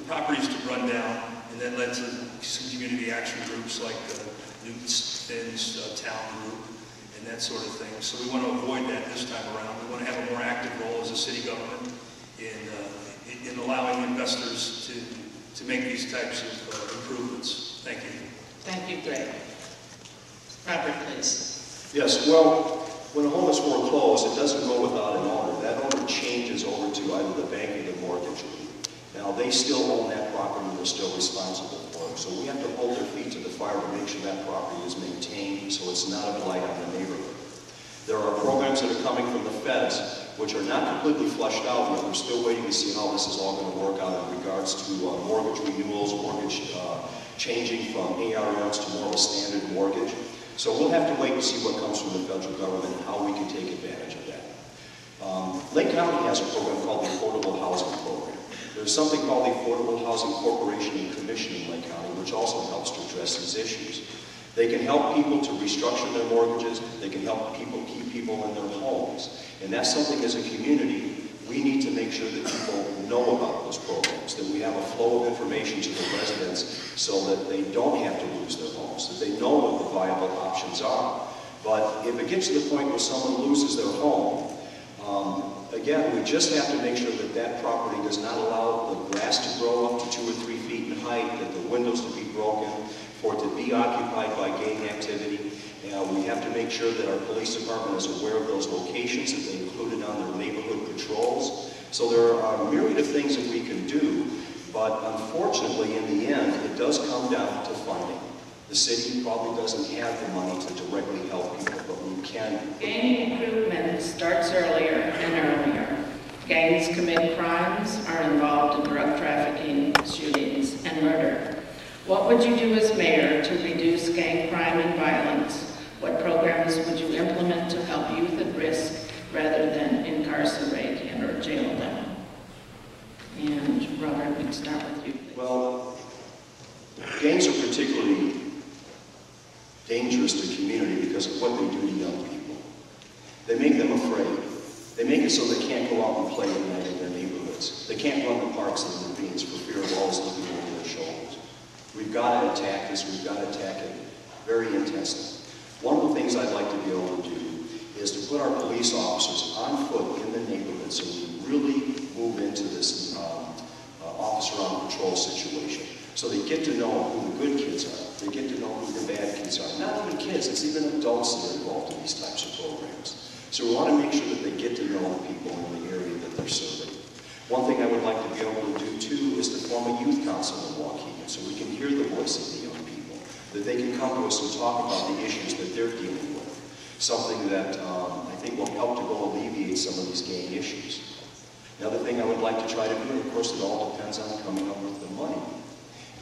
properties to run down, and that led to some community action groups like Newton's Town Group and that sort of thing. So we want to avoid that this time around. We want to have a more active role as a city government in allowing investors to make these types of improvements. Thank you. Thank you, Greg. Robert, please. Yes, well, when a home is foreclosed, it doesn't go without an owner. That owner changes over to either the bank or the mortgage. Now, they still own that property and they're still responsible for it. So we have to hold their feet to the fire to make sure that property is maintained so it's not a blight on the neighborhood. There are programs that are coming from the feds which are not completely fleshed out yet. We're still waiting to see how this is all going to work out in regards to mortgage renewals, mortgage changing from ARMs to more of a standard mortgage. So we'll have to wait and see what comes from the federal government and how we can take advantage of that. Lake County has a program called the Affordable Housing Program. There's something called the Affordable Housing Corporation and Commission in Lake County, which also helps to address these issues. They can help people to restructure their mortgages. They can help people keep people in their homes. And that's something as a community, we need to make sure that people know about those programs, that we have a flow of information to the residents so that they don't have to lose their homes, that they know what the viable options are. But if it gets to the point where someone loses their home, again, we just have to make sure that that property does not allow the grass to grow up to 2 or 3 feet in height, that the windows to be broken, for it to be occupied by gang activity. We have to make sure that our police department is aware of those locations that they included on their neighborhood patrols. So there are a myriad of things that we can do, but unfortunately, in the end, it does come down to funding. The city probably doesn't have the money to directly help people, but we can. Gang recruitment starts earlier and earlier. Gangs commit crimes, are involved in drug trafficking, shootings, and murder. What would you do as mayor to reduce gang crime and violence? What programs would you implement to help youth at risk rather than incarcerate and or jail them? And Robert, we can start with you, please. Well, gangs are particularly dangerous to the community because of what they do to young people. They make them afraid. They make it so they can't go out and play at night in their neighborhoods. They can't run the parks and the ravines for fear of always looking over their shoulders. We've got to attack this. We've got to attack it very intensely. One of the things I'd like to be able to do is to put our police officers on foot in the neighborhood so we really move into this officer on patrol situation. So they get to know who the good kids are. They get to know who the bad kids are. Not even kids, it's even adults that are involved in these types of programs. So we want to make sure that they get to know the people in the area that they're serving. One thing I would like to be able to do too is to form a youth council in Waukegan so we can hear the voice of the young people, that they can come to us and talk about the issues that they're dealing with. Something that I think will help to go alleviate some of these gang issues. Another thing I would like to try to do, and of course it all depends on coming up with the money,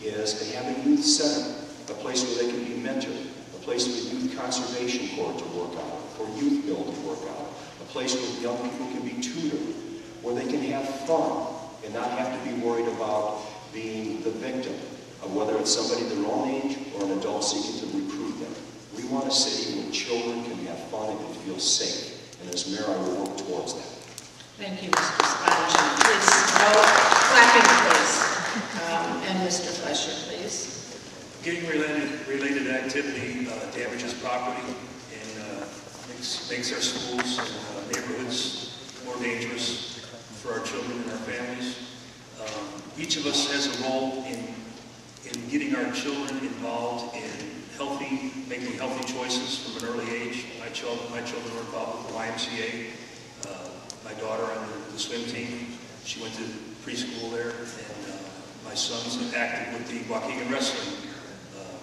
is to have a youth center, a place where they can be mentored, a place for youth conservation corps to work out, for youth build to work out, a place where young people can be tutored, where they can have fun and not have to be worried about being the victim of whether it's somebody their own age or an adult seeking to recruit them. We want a city where children can have fun and can feel safe, and as mayor I will work towards that. Thank you, Mr. Spanish. Please, no clapping, please. And Mr. Fletcher, please. Gang-related activity damages property and makes our schools and neighborhoods more dangerous for our children and our families. Each of us has a role in getting our children involved in making healthy choices from an early age. My children were involved with the YMCA. My daughter on the swim team, she went to preschool there, and my son's active with the Waukegan Wrestling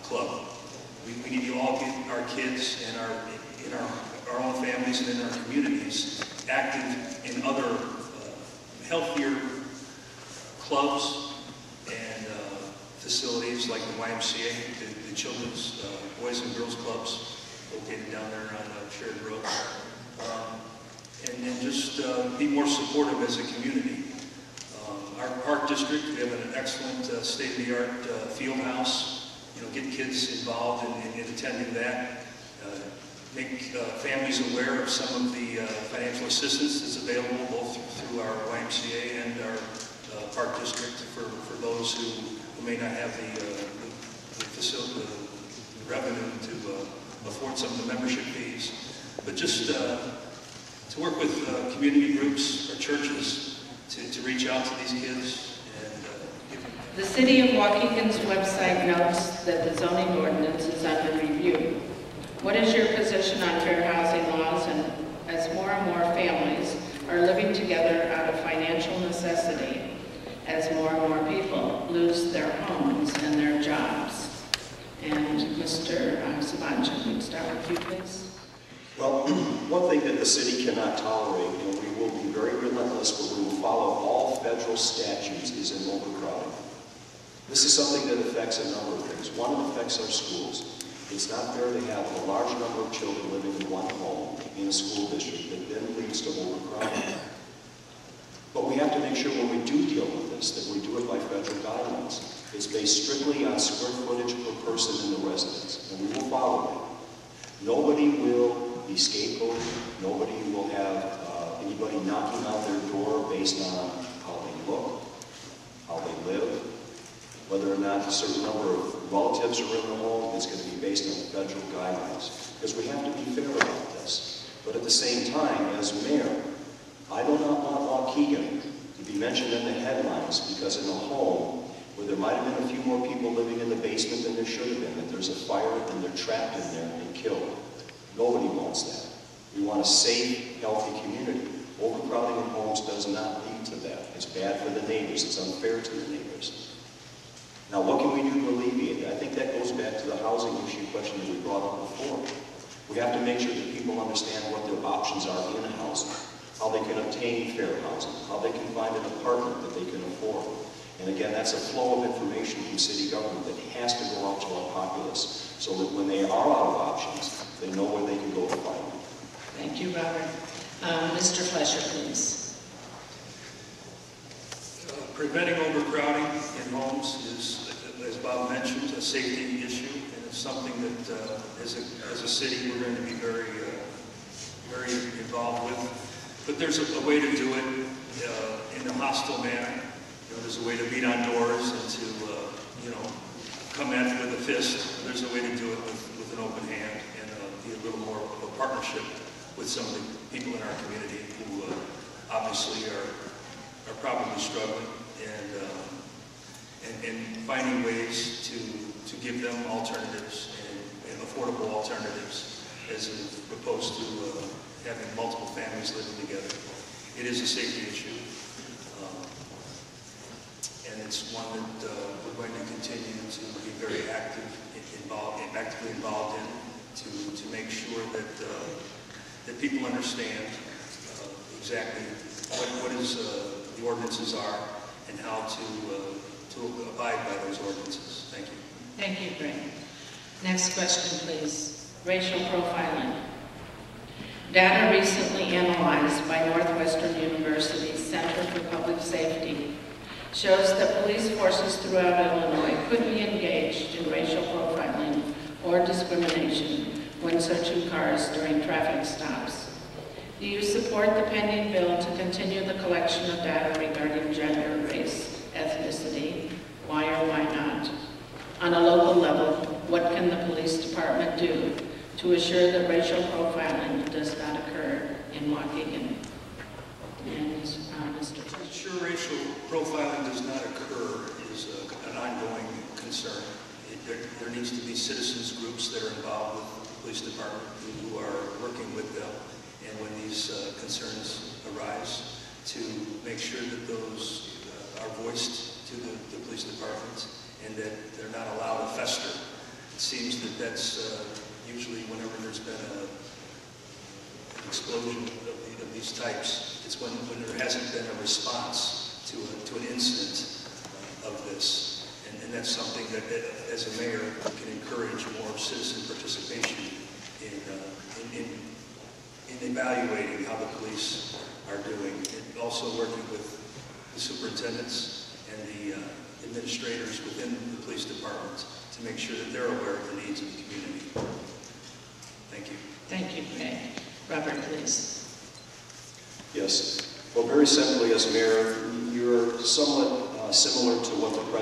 Club. We need to all get our kids and our own families and in our communities active in other healthier clubs and facilities like the YMCA, the children's Boys and Girls Clubs located down there on Shared Road. And just be more supportive as a community. Our park district, we have an excellent state-of-the-art field house. Get kids involved in attending that. Make families aware of some of the financial assistance that's available both through our YMCA and our Park District for those who may not have the facility, the revenue to afford some of the membership fees. But just to work with community groups or churches to reach out to these kids and give them. The City of Waukegan's website notes that the zoning ordinance is under review. What is your position on fair housing laws, and as more and more families are living together out of financial necessity, as more and more people lose their homes and their jobs? And Mr. Sabancha, we'd start with you, please. Well, one thing that the city cannot tolerate, and we will be very relentless, but we will follow all federal statutes, is an overcrowding. This is something that affects a number of things. One, it affects our schools. It's not fair to have a large number of children living in one home in a school district that then leads to overcrowding. But we have to make sure when we do deal with this, that we do it by federal guidelines. It's based strictly on square footage per person in the residence, and we will follow it. Nobody will be scapegoated. Nobody will have anybody knocking on their door based on how they look, how they live, whether or not a certain number of relatives are in the home. It's going to be based on federal guidelines, because we have to be fair about this. But at the same time, as mayor, I do not want Waukegan to be mentioned in the headlines because in a home where there might have been a few more people living in the basement than there should have been, that there's a fire and they're trapped in there and killed. Nobody wants that. We want a safe, healthy community. Overcrowding in homes does not lead to that. It's bad for the neighbors. It's unfair to the neighbors. Now, what can we do to alleviate it? I think that goes back to the housing issue question that we brought up before. We have to make sure that people understand what their options are in housing, how they can obtain fair housing, how they can find an apartment that they can afford. And again, that's a flow of information from city government that has to go out to our populace so that when they are out of options, they know where they can go to find them. Thank you, Robert. Mr. Fleischer, please. Preventing overcrowding in homes is, as Bob mentioned, a safety issue, and it's something that as a city we're going to be very involved with. But there's a way to do it in a hostile manner. There's a way to beat on doors and to come at it with a fist. There's a way to do it with an open hand and be a little more of a partnership with some of the people in our community who obviously are probably struggling, and finding ways to give them alternatives and affordable alternatives as opposed to having multiple families living together. It is a safety issue, and it's one that we're going to continue to be very actively involved in to make sure that people understand exactly what the ordinances are and how to abide by those ordinances. Thank you. Thank you, Greg. Next question, please. Racial profiling. Data recently analyzed by Northwestern University's Center for Public Safety shows that police forces throughout Illinois could be engaged in racial profiling or discrimination when searching cars during traffic stops. Do you support the pending bill to continue the collection of data regarding gender, race, ethnicity? Why or why not? On a local level, what can the police department do to assure that racial profiling does not occur in Waukegan? And Mr. Sure, racial profiling does not occur is an ongoing concern. There needs to be citizens groups that are involved with the police department who are working with them, and when these concerns arise, to make sure that those are voiced to the police department and that they're not allowed to fester. It seems that that's usually whenever there's been an explosion of these types, it's when there hasn't been a response to an incident of this. And that's something that, as a mayor, can encourage more citizen participation in evaluating how the police are doing, and also working with the superintendents and the administrators within the police department to make sure that they're aware of the needs of the community. Thank you. Thank you, Greg. Robert, please. Yes. Well, very simply, as mayor, you're somewhat similar to what the president